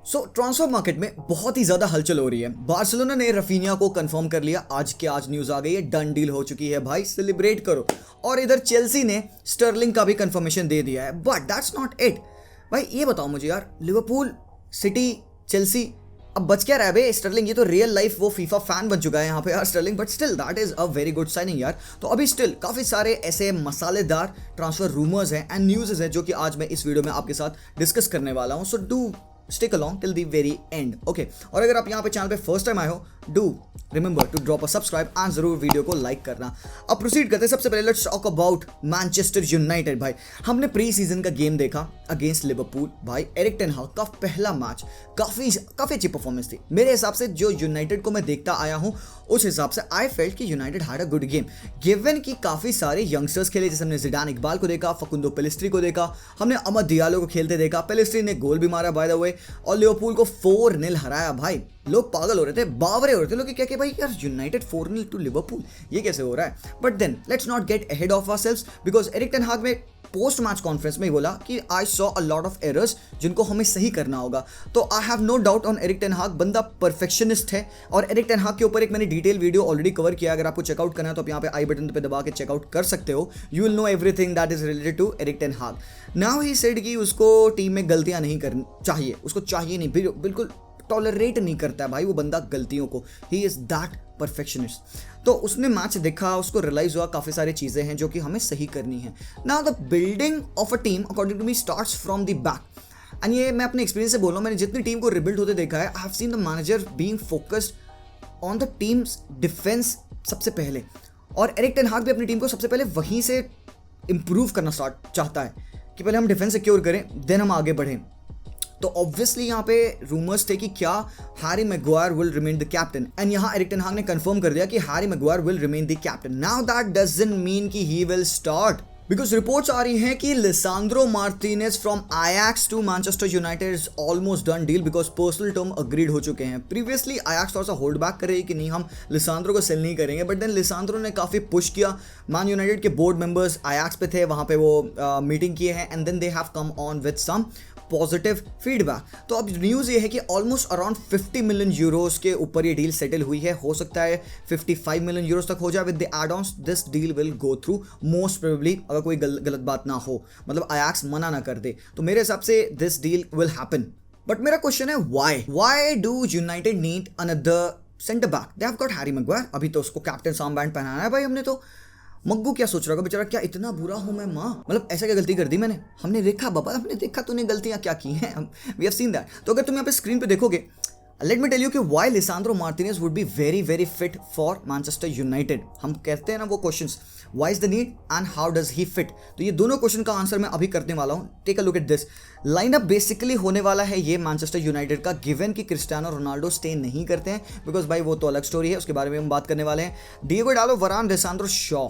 Transfer market में बहुत ही ज्यादा हलचल हो रही है। बार्सिलोना ने रफीनिया को कंफर्म कर लिया, आज के आज न्यूज आ गई है, डन डील हो चुकी है भाई, सेलिब्रेट करो। और इधर चेल्सी ने स्टर्लिंग का भी कंफर्मेशन दे दिया है, बट दैट्स नॉट इट। भाई ये बताओ मुझे यार, लिवरपूल, सिटी, चेल्सी, अब बच क्या रहा है बे? स्टर्लिंग, ये तो रियल लाइफ वो फीफा फैन बन चुका है यहाँ पे यार Sterling, but still that is a very good signing यार। तो अभी स्टिल काफी सारे ऐसे मसालेदार ट्रांसफर रूमर्स हैं एंड न्यूज़ हैं जो कि आज मैं इस वीडियो में आपके साथ डिस्कस करने वाला हूँ। So do stick along till the very and, okay. और अगर आप यहाँ पे चैनल पे फर्स्ट टाइम आए हो, do remember to drop a subscribe and जरूर वीडियो को लाइक करना। अब प्रोसीड करते हैं। सबसे पहले let's talk about Manchester United. भाई हमने प्री सीजन का गेम देखा अगेंस्ट लिवरपूल। भाई एरिक टेन हाग का पहला मैच काफी अच्छी परफॉर्मेंस थी मेरे हिसाब से। जो यूनाइटेड को मैं देखता आया हूँ उस हिसाब से आई फेल्ट कि United had a good game, given कि काफी सारे यंगस्टर्स खेले, जैसे हमने जिडान इकबाल को देखा, फकुंदो पेलिस्ट्री को देखा, हमने अमर दियालो को खेलते देखा, पेलिस्ट्री ने गोल भी मारा बाय द वे, और लिवरपूल को 4-0 हराया। भाई लोग पागल हो रहे थे, बावरे हो रहे थे लोग, क्या कि भाई यार यूनाइटेड 4-0 टू लिवरपूल, ये कैसे हो रहा है? But then let's not get ahead of ourselves, because Erik ten Hag में पोस्ट मैच कॉन्फ्रेंस में बोला कि I saw a lot of errors जिनको हमें सही करना होगा। तो I have no doubt on Erik ten Hag, बंदा परफेक्शनिस्ट है। और एरिक टेन हाग के ऊपर एक मैंने डिटेल वीडियो ऑलरेडी कवर किया, अगर आपको चेकआउट करना है तो आप यहाँ पे आई बटन पे दबा के चेकआउट कर सकते हो। You will know everything that is related to Erik ten Hag. Now he said कि उसको टीम में गलतियां नहीं करनी चाहिए, उसको चाहिए नहीं, बिल्कुल टॉलरेट नहीं करता है भाई वो बंदा गलतियों को। He is that perfectionist. तो उसने मैच देखा, उसको रियलाइज हुआ काफ़ी सारी चीज़ें हैं जो कि हमें सही करनी है। Now the building of a team according to me starts from the back, and ये मैं अपने एक्सपीरियंस से बोल रहा हूँ। मैंने जितनी टीम को रिबिल्ड होते देखा है, I have seen the manager being focused on the teams defence सबसे पहले। और एरिक टेन हाग भी अपनी टीम को सबसे पहले वहीं से इम्प्रूव करना स्टार्ट चाहता है कि पहले हम डिफेंस सिक्योर करें, देन हम आगे बढ़ें। तो ऑब्वियसली यहाँ पे रूमर्स थे कि क्या Harry Maguire will remain the captain, and यहाँ एरिक टेन हाग ने कंफर्म कर दिया कि Harry Maguire will remain the captain. Now that doesn't mean कि he will start, because reports आ रही हैं कि Lisandro Martinez from Ajax to Manchester United is almost done deal, because personal term agreed हो चुके हैं। प्रीवियसली आयाक्स थोड़ा सा होल्ड बैक कर रही है कि नहीं हम लिसांड्रो को सेल नहीं करेंगे, बट देन लिसांड्रो ने काफ़ी पुश किया। मैन यूनाइटेड के बोर्ड मेंबर्स आयाक्स पे थे, वहाँ पे वो मीटिंग किए हैं, and then they have come on with some positive feedback. तो अब न्यूज़ ये है कि ऑलमोस्ट अराउंड 50 मिलियन यूरोस के ऊपर ये डील सेटल हुई है। हो सकता है 55 मिलियन यूरोस तक हो जाए with the add ons. This deal will go through most probably, अगर कोई गलत बात ना हो, मतलब आयाक्स मना ना कर दे, तो मेरे हिसाब से this deal will happen. But मेरा क्वेश्चन है why do United need another centre back? They have got Harry Maguire, अभी तो उसको कैप्टन आर्मबैंड पहनाना है भाई हमने। तो मग्गू क्या सोच रहा होगा बेचारा, क्या इतना बुरा हूं मैं माँ, मतलब ऐसा क्या गलती कर दी मैंने? हमने देखा बाबा, हमने देखा तूने गलतियां क्या की हैं, वी हैव सीन दैट। तो अगर तुम यहाँ पे स्क्रीन पे देखोगे, लेट मी टेल यू कि why Lisandro Martinez would be very very fit for Manchester United. हम कहते हैं ना वो questions, why is the need and how does he fit. तो ये दोनों क्वेश्चन का आंसर मैं अभी करने वाला हूँ। Take a look at this. Lineup basically होने वाला है ये मैनचेस्टर यूनाइटेड का, गिवन कि क्रिस्टियानो रोनाल्डो स्टे नहीं करते हैं, बिकॉज भाई वो तो अलग स्टोरी है, उसके बारे में हम बात करने वाले हैं। डिएगो डालो, वरान, लिसांड्रो, शॉ,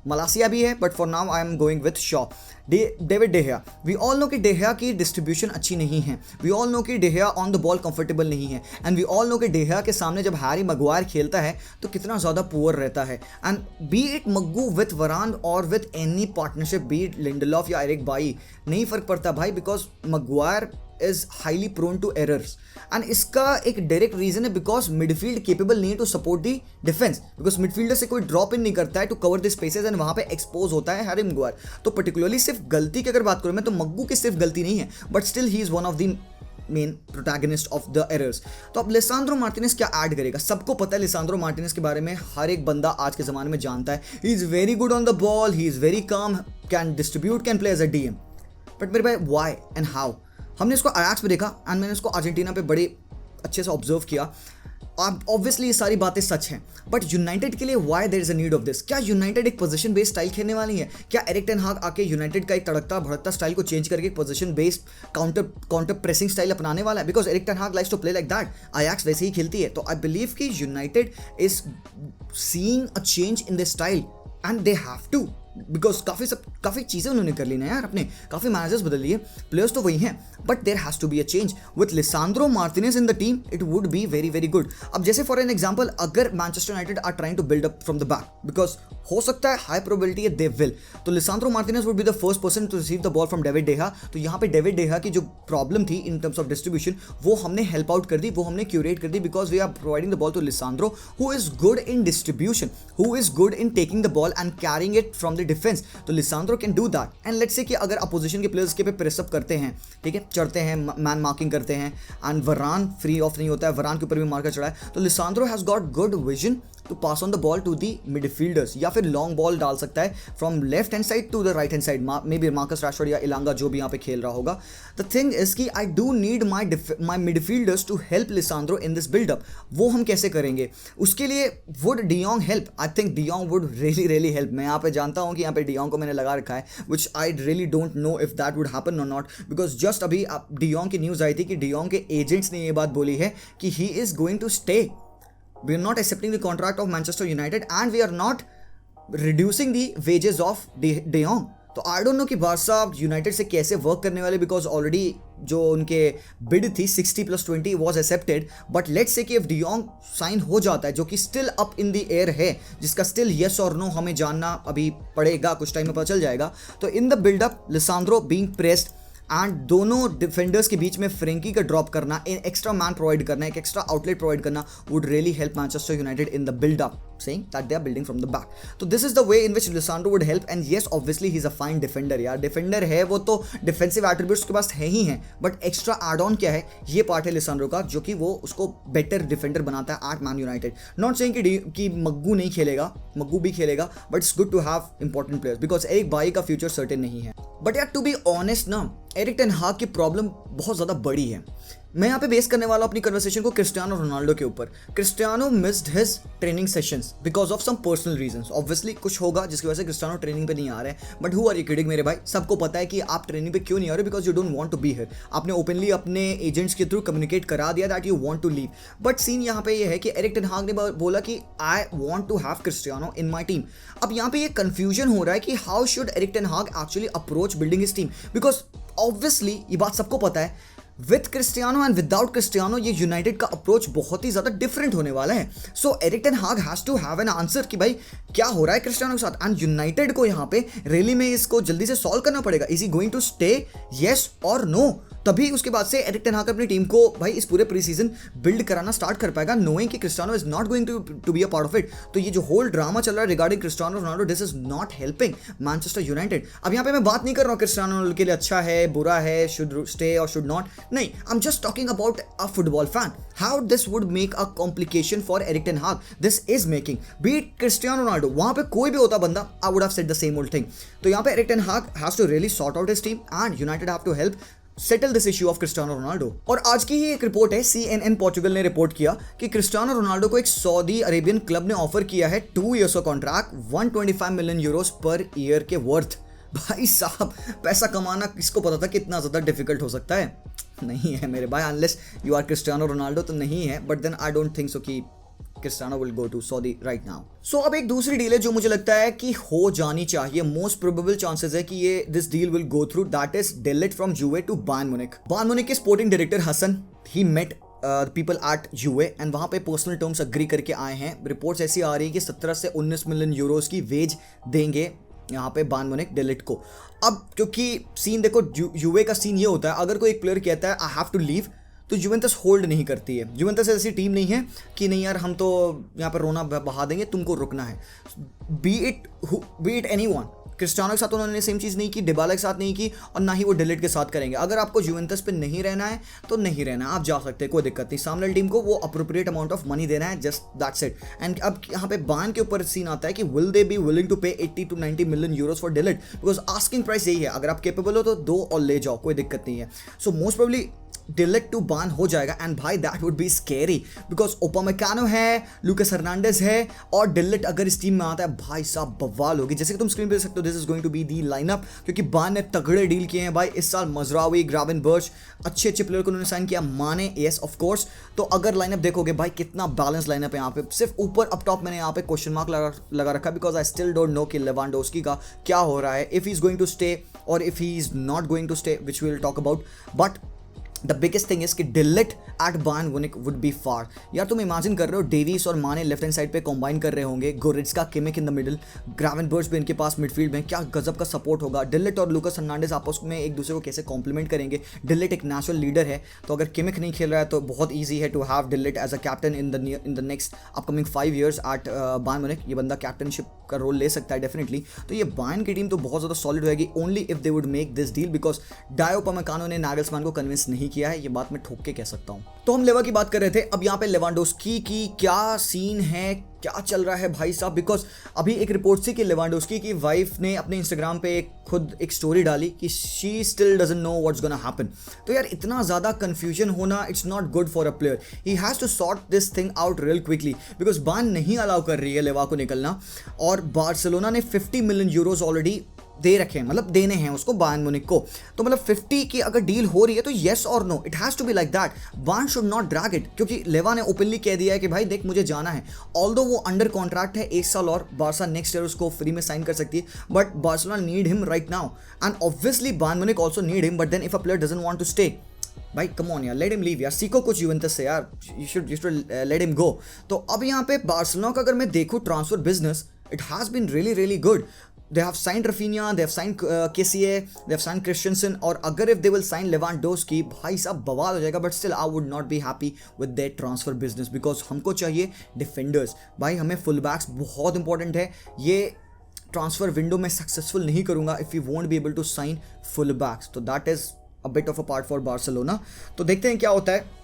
मलासिया भी है, but for now I am going with Shaw, David de Gea. We all know कि डेहिया की डिस्ट्रीब्यूशन अच्छी नहीं है, वी ऑल नो कि डेहिया ऑन द बॉल कंफर्टेबल नहीं है, एंड वी ऑल नो कि डेहिया के सामने जब हैरी मैगवायर खेलता है तो कितना ज़्यादा पुअर रहता है। And be it Maggu with Varane और with any partnership, be it Lindelof या एरिक बाई, नहीं फर्क पड़ता भाई, because Maguire is highly prone to errors. And इसका एक डायरेक्ट रीजन है बिकॉज मिडफील्ड केपेबल नहीं है to support the defence, because midfielder से कोई ड्रॉप इन नहीं करता है to cover the spaces, and वहाँ पे एक्सपोज होता है हैरी मैगवायर। तो पर्टिकुलरली सिर्फ गलती की अगर बात करूँ मैं, तो मग्गू की सिर्फ गलती नहीं है, but still he is one of the main protagonist of the errors. तो अब लिसांड्रो मार्टिनेज क्या ऐड करेगा? सबको पता है लिसांड्रो मार्टिनेज के बारे में, हर एक बंदा आज के ज़माने में जानता है। He is very good on the ball, he is very calm, can distribute, can play as a DM. But मेरे भाई व्हाई एंड हाउ? हमने इसको आयाक्स पे देखा एंड मैंने इसको अर्जेंटीना पे बड़े अच्छे से ऑब्जर्व किया। ऑब्वियसली ये सारी बातें सच हैं, बट यूनाइटेड के लिए why there is a need of this? क्या यूनाइटेड एक पोजीशन बेस्ड स्टाइल खेलने वाली है? क्या एरिक टेन हाग आके यूनाइटेड का एक तड़कता भड़कता स्टाइल को चेंज करके position based counter pressing style अपनाने वाला है? Because Erik ten Hag likes to play like that, Ajax वैसे ही खेलती है। तो आई बिलीव कि United is seeing a change in the style and they have to, because काफ़ी चीज़ें उन्होंने कर ली ना यार, अपने काफ़ी मैनेजर्स बदल लिए, प्लेयर्स तो वही हैं, but there has to be a change with Lisandro Martinez in the team, it would be very very good. अब जैसे फॉर एन एग्जाम्पल, अगर Manchester United are trying to build up from the back, because हो सकता है high probability है they will, तो Lisandro Martinez would be the first person to receive the ball from David de Gea. तो यहाँ पे David डेहा की जो प्रॉब्लम थी इन टर्म्स ऑफ डिस्ट्रीब्यूशन, वो हमने हेल्प आउट कर दी, वो हमने क्यूरेट कर दी, because we are providing the ball to Lisandro who is good in distribution, who is good in taking the ball and carrying it from the defence. तो Lisandro can do that, and let's say कि अगर opposition के players के पे press up करते हैं, ठीक है, चढ़ते हैं, मैन मार्किंग करते हैं, एंड वरान फ्री ऑफ नहीं होता है, वरान के ऊपर भी मार्कर चढ़ा है, तो Lisandro has got good vision to pass on the ball to the midfielders, या फिर लॉन्ग बॉल डाल सकता है from left hand side to the right hand side, maybe Marcus Rashford या इलांगा जो भी यहाँ पे खेल रहा होगा। द थिंग इज कि I do need my midfielders to help Lisandro in this buildup. वो हम कैसे करेंगे? उसके लिए would de Jong help? I think de Jong would really help. मैं यहाँ पे जानता हूँ कि यहाँ पे डियोंग को मैंने लगा रखा है, which I really don't know if that would happen or not, because just अभी डियोंग की न्यूज़ आई थी कि डियोंग के एजेंट्स ने ये बात बोली है कि he is going to stay, we are not accepting the contract of Manchester United and we are not reducing the wages of De Jong। तो आई डोंट नो कि बारसा यूनाइटेड से कैसे वर्क करने वाले, बिकॉज ऑलरेडी जो उनके bid थी 60+20 was accepted, but let's say कि इफ डियोंग साइन हो जाता है, जो कि still up in the air है, जिसका स्टिल येस और नो हमें जानना अभी पड़ेगा, कुछ टाइम में पता चल जाएगा। तो in the buildup Lisandro being pressed and दोनों डिफेंडर्स के बीच में फ्रेंकी का ड्रॉप करना, एक एक्स्ट्रा मैन प्रोवाइड करना, एक एक्स्ट्रा आउटलेट प्रोवाइड करना would really help Manchester United in the buildup, saying that they are building from the back. So this is the way in which Lisandro would help, and yes obviously he's a fine defender यार, defender है वो, तो defensive attributes के पास है ही हैं, but extra add on क्या है, ये पार्ट है लिसांड्रो का, जो कि वो उसको बेटर डिफेंडर बनाता है at Man United. Not saying कि मग्गू नहीं खेलेगा, मग्गू भी खेलेगा, but it's good to have important players, because Eric Bailly का फ्यूचर सर्टेन नहीं है। बट यार टू बी ऑनेस्ट ना, एरिक टेन हाग की प्रॉब्लम बहुत ज़्यादा बड़ी है। मैं यहाँ पे बेस करने वाला हूँ अपनी कन्वर्सेशन को क्रिस्टियानो रोनाल्डो के ऊपर। Cristiano missed his training sessions because of some personal reasons. Obviously कुछ होगा जिसकी वजह से क्रिस्टियानो ट्रेनिंग पे नहीं आ रहे हैं, but who are you kidding मेरे भाई? सबको पता है कि आप ट्रेनिंग पे क्यों नहीं आ रहे, because you don't want to be here. आपने ओपनली अपने एजेंट्स के थ्रू कम्युनिकेट करा दिया that you want to leave, but scene यहाँ पे ये है कि एरिक टेन हाग ने बोला कि I want to have Cristiano in my team. अब यहाँ पे ये कन्फ्यूजन हो रहा है कि how should Erik ten Hag actually approach building his team, because obviously ये बात सबको पता है, with Cristiano and without Cristiano ये यूनाइटेड का अप्रोच बहुत ही ज़्यादा डिफरेंट होने वाला है। So Erik ten Hag has to have an answer कि भाई क्या हो रहा है क्रिस्टियानो के साथ, एंड यूनाइटेड को यहाँ पे रैली में इसको जल्दी से सॉल्व करना पड़ेगा। Is he going to stay, yes और नो? तभी उसके बाद से एरिक टेन हाग अपनी टीम को भाई इस पूरे प्री सीजन बिल्ड कराना स्टार्ट कर पाएगा, नोइंग कि Cristiano is not going to be a part of it. तो ये जो होल ड्रामा चल रहा है regarding Cristiano Ronaldo, this is not helping Manchester United. अब यहाँ पे मैं बात नहीं कर रहा हूँ क्रिस्टियानो रोनाल्डो के लिए अच्छा है, बुरा है, should stay or should not, नहीं, I am just talking about a football fan, how this would make a complication for Erik ten Hag. This is making beat Cristiano Ronaldo, वहाँ पे कोई भी होता बंदा, I would have said the same old thing. तो यहाँ पे Erik ten Hag has to really sort out his team and United have to help settle this issue of Cristiano Ronaldo. और आज की ही एक रिपोर्ट है, CNN पोर्चुगल ने report किया कि क्रिस्टियानो रोनाल्डो को एक सऊदी अरेबियन क्लब ने ऑफर किया है 2 years का contract, 125 million euros per year के वर्थ। भाई साहब, पैसा कमाना किसको पता था कितना ज़्यादा डिफिकल्ट हो सकता है? नहीं है मेरे भाई, unless you are Cristiano Ronaldo तो नहीं है, but then I don't think so कि Cristiano will go to Saudi right now. So अब एक दूसरी डील है जो मुझे लगता है कि हो जानी चाहिए, मोस्ट प्रोबेबल चांसेस है कि ये this deal will go through, that is De Ligt from Juve to Bayern Munich. Bayern Munich के sporting director Hassan, he met people at Juve and वहाँ पे पर्सनल टर्म्स अग्री करके आए हैं। Reports ऐसी आ रही है कि 17 से 19 मिलियन यूरोज की वेज देंगे यहाँ पे बायर्न म्यूनिख De Ligt को। अब क्योंकि सीन देखो, जुवे का सीन ये होता है, अगर कोई एक प्लेयर कहता है आई हैव टू लीव, तो जुवेंटस होल्ड नहीं करती है। जुवेंटस ऐसी टीम नहीं है कि नहीं यार हम तो यहाँ पर रोना बहा देंगे, तुमको रुकना है। बी इट एनीवन, क्रिस्टियानो के साथ उन्होंने सेम चीज़ नहीं की, डिबाला के साथ नहीं की, और ना ही वो De Ligt के साथ करेंगे। अगर आपको जुवेंटस पे नहीं रहना है तो नहीं रहना है, आप जा सकते हैं, कोई दिक्कत नहीं। सामने वाली टीम को वो अप्रोप्रिएट अमाउंट ऑफ मनी देना है, जस्ट दैट्स इट। एंड अब यहाँ पे बायर्न के ऊपर सीन आता है कि will they be willing to pay 80 to 90 million euros for De Ligt, because asking price यही है, अगर आप केपेबल हो तो दो और ले जाओ, कोई दिक्कत नहीं है। So most probably de Ligt to Bayern हो जाएगा एंड भाई that would be scary because Upamecano है, लूकास हर्नांडेज है और डिलिट अगर इस टीम में आता है भाई साहब बवाल होगी। जैसे कि तुम स्क्रीन पे देख सकते हो, this is going to be the lineup क्योंकि बान ने तगड़े डील किए हैं भाई इस साल। मजरावी, ग्रावेनबर्च, अच्छे अच्छे प्लेयर को उन्होंने साइन किया, माने यस ऑफ कोर्स। तो अगर लाइनअप देखोगे भाई कितना बैलेंस लाइनअप है यहाँ पे। सिर्फ ऊपर अप टॉप मैंने यहाँ पे क्वेश्चन मार्क लगा रखा because I still don't know कि लेवांडोस्की का क्या हो रहा है, if he is going to stay or if he is not going to stay, which we will talk about. But the biggest thing is कि de Ligt at Bayern Munich would be far. यार तुम imagine कर रहे हो Davies और Mane left hand side पे combine कर रहे होंगे, Goretzka, Kimmich in the middle, ग्रावेनबर्च भी इनके पास मिडफील्ड में, क्या गजब का सपोर्ट होगा। डिलिट और लूकास हर्नांडेज आपस में एक दूसरे को कैसे कॉम्प्लीमेंट करेंगे। डिलिट एक नेचुरल लीडर है, तो अगर किमिक नहीं खेल रहा है तो बहुत ईजी है to have de Ligt as a captain in the next upcoming 5 years at Bayern Munich. ये बंदा कैप्टनशिप का रोल ले सकता है डेफिनेटली। तो ये बायर्न की टीम तो बहुत ज़्यादा सॉलिड होगी only if they would make this deal because Dayot Upamecano ने नागल्समैन को कन्विंस नहीं किया है। ये बात मैं ठोक के कह सकता हूँ। तो हम लेवा की बात कर रहे थे, अब यहाँ पे लेवांडोस्की की क्या सीन है, क्या चल रहा है भाई साहब। बिकॉज अभी एक रिपोर्ट थी कि लेवांडोस्की की वाइफ ने अपने इंस्टाग्राम पे खुद एक स्टोरी डाली कि she still doesn't know what's gonna happen. तो यार इतना ज़्यादा कंफ्यूजन होना it's not good for a player. He has to sort this thing out real quickly because Bayern नहीं अलाउ कर रही है लेवा को निकलना और बार्सिलोना ने 50 million euros ऑलरेडी दे रखे हैं, मतलब देने हैं उसको बायर्न म्यूनिख को। तो मतलब 50 की अगर डील हो रही है तो येस और no, it has to be like that. Bayern should not drag it क्योंकि लेवा ने ओपनली कह दिया है कि भाई देख मुझे जाना है। ऑल्दो वो अंडर कॉन्ट्रैक्ट है 1 साल और बारसा नेक्स्ट ईयर उसको फ्री में साइन कर सकती है, but Barcelona need him right now and obviously Bayern Munich also need him. But then if a player doesn't want to stay, भाई कम ऑन यार, लेट हिम लीव यार, सीखो कुछ यूवेंटस से यार, you should let him go. तो अब यहाँ पे बार्सिलोना का अगर मैं देखूँ transfer business, it has been really good. They have signed Rafinha, they have signed KCA, they have signed Christensen, और अगर if they will sign Lewandowski, भाई साहब बवाल हो जाएगा। But still I would not be happy with their transfer business because हमको चाहिए defenders. भाई हमें फुल बैक्स बहुत इंपॉर्टेंट है। ये ट्रांसफर विंडो में सक्सेसफुल नहीं करूँगा if we won't be able to sign full backs, तो that is a bit of a part for Barcelona। तो देखते हैं क्या होता है।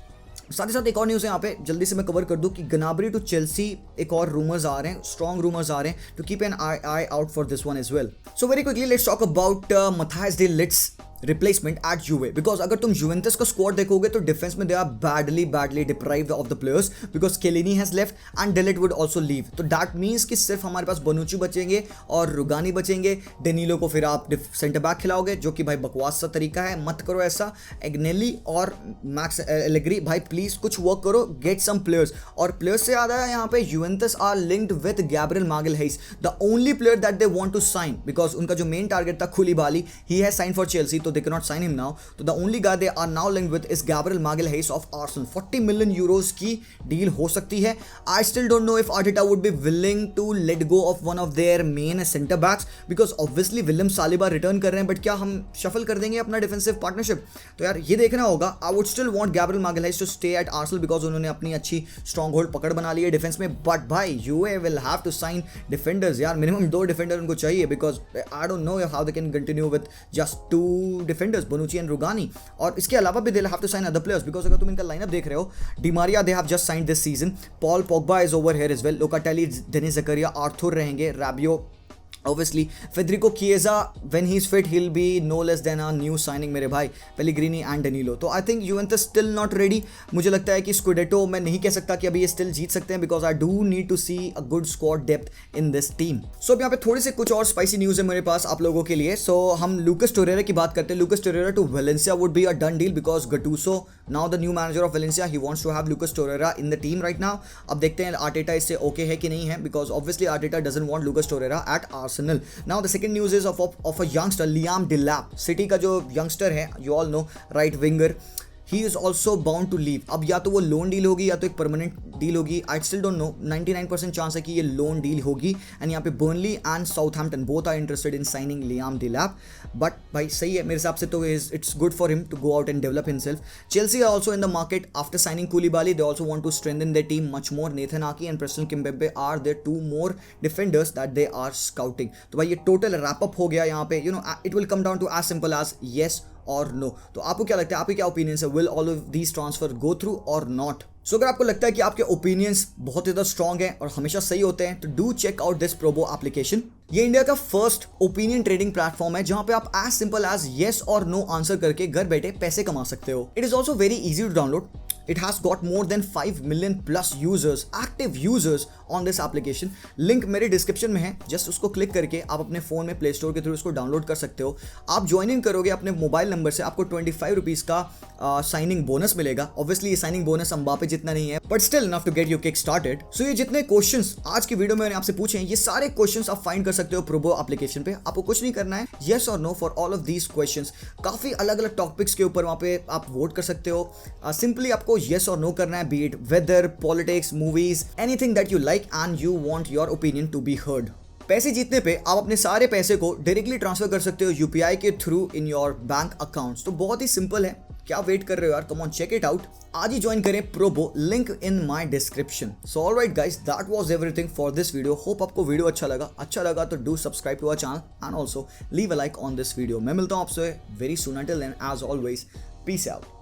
साथ ही साथ एक और न्यूज़ है यहाँ पे, जल्दी से मैं कवर कर दूँ कि गनाबरी टू चेल्सी एक और रूमर्स आ रहे हैं, स्ट्रॉन्ग रूमर्स आ रहे हैं, to keep an eye out for this one as well. So very quickly let's talk about Matthijs de Ligt's replacement at Juve because अगर तुम यूवेंटस का स्क्वाड देखोगे तो डिफेंस में they are badly deprived of the players because Chiellini has left and de Ligt would also leave. तो that means कि सिर्फ हमारे पास बनुची बचेंगे और रुगानी बचेंगे। डेनीलो को फिर आप सेंटर बैक खिलाओगे जो कि भाई बकवास सा तरीका है, मत करो ऐसा। एग्नेली और मैक्स एलेग्री, भाई प्लीज कुछ वर्क करो, गेट सम प्लेयर्स। और प्लेयर्स से याद आया यहाँ पे Juventus are linked with Gabriel Magalhaes, the only player that they want to sign because उनका जो मेन टारगेट था Koulibaly, he has sign for Chelsea, तो they cannot sign him now. तो the only guy they are now linked with is Gabriel Magalhaes of Arsenal। 40 million euros की deal हो सकती है। I still don't know if Arteta would be willing to let go of one of their main center backs because obviously William Saliba return कर रहे हैं, but क्या हम shuffle कर देंगे अपना डिफेंसिव पार्टनरशिप? तो यार ये देखना होगा। I would still want Gabriel Magalhaes to stay at Arsenal because उन्होंने अपनी अच्छी स्ट्रॉन्ग होल्ड पकड़ बना ली है डिफेंस में। बट भाई UA will have to sign defenders यार, मिनिमम 2 डिफेंडर उनको चाहिए because I don't know how they can continue with just 2 defenders, Bonucci and Rugani। और इसके अलावा भी they'll have to sign other players because अगर तुम इनका लाइनअप देख रहे हो, Di Maria they have just signed this season, Paul Pogba is over here as well, Locatelli, Denis Zakaria, Arthur रहेंगे, Rabiot obviously, Federico Chiesa when he's fit he'll be no less than a new signing मेरे भाई, Pellegrini and Danilo। तो I think Juventus still not ready। मुझे लगता है कि Scudetto मैं नहीं कह सकता कि अभी ये still जीत सकते हैं because I do need to see a good squad depth in this team। So अब यहाँ पे थोड़ी से कुछ और स्पाइसी न्यूज़ है मेरे पास आप लोगों के लिए। So हम लूकस टोरेरा की बात करते हैं। Lucas Torreira to Valencia would be a done deal because Gattuso now the new manager of Valencia, he wants to have Lucas Torreira in the team right now। अब देखते हैं Arteta इससे okay है कि नहीं है because obviously Arteta doesn't want Lucas Torreira at Arsenal। Now the second news is of a youngster, Liam Delap, City का जो youngster है, you all know, right winger, he is also bound to leave। अब या तो वो loan deal होगी या तो एक परमानेंट डील होगी। I still don't know, 99% chance है कि ये लोन डील होगी। एंड यहाँ पे Burnley and Southampton both are interested in signing Liam Delap. But भाई सही है मेरे हिसाब से, तो it's good for him to go out and develop himself. Chelsea are also in the market after signing Koulibaly, they also want to strengthen their team much more. Nathan Aké and Presnel Kimpembe are there 2 more defenders that they are scouting. तो भाई ये total wrap up हो गया यहाँ पे। You know it will come down to as simple as yes और no. तो आपको क्या लगता है, आपके क्या ओपिनियंस है, will all of these transfer go through और नॉट? सो अगर आपको लगता है कि आपके ओपिनियंस बहुत ज़्यादा स्ट्रॉन्ग हैं और हमेशा सही होते हैं, तो do check out this Probo application. ये इंडिया का फर्स्ट ओपिनियन ट्रेडिंग प्लेटफॉर्म है जहां पे आप एज सिंपल एज येस और नो आंसर करके घर बैठे पैसे कमा सकते हो। It is also very easy to download. It has got more than 5 million plus users, active users on this application. Link मेरे डिस्क्रिप्शन में है, जस्ट उसको क्लिक करके आप अपने फोन में प्ले स्टोर के थ्रू उसको डाउनलोड कर सकते हो। आप ज्वाइन इन करोगे अपने मोबाइल नंबर से, आपको 25 रुपीज़ का साइनिंग बोनस मिलेगा। ऑब्वियसली ये साइनिंग बोनस अंबापे जितना नहीं है, but still enough to get you kick started. So ये जितने क्वेश्चंस आज की वीडियो में मैंने आपसे पूछे हैं, ये सारे क्वेश्चंस आप फाइंड कर सकते हो प्रोबो एप्लीकेशन पे। आपको कुछ नहीं करना है, येस और no for all of these questions. काफी अलग अलग टॉपिक्स के ऊपर वहाँ पे आप वोट कर सकते हो। सिंपली आपको येस और नो करना है, be it weather, politics, movies, anything that you like and you want your opinion to be heard. पैसे जीतने पे आप अपने सारे पैसे को डायरेक्टली ट्रांसफर कर सकते हो यूपीआई के through in your bank accounts. तो बहुत ही सिंपल है, क्या वेट कर रहे हो यार, come on check it out. आज ही ज्वाइन करें Probo, link in my description. So alright guys, that was everything for this video. Hope आपको वीडियो अच्छा लगा तो do subscribe to our channel and also leave a like on this video. मैं मिलता हूं आपसे very soon, until then as always peace out.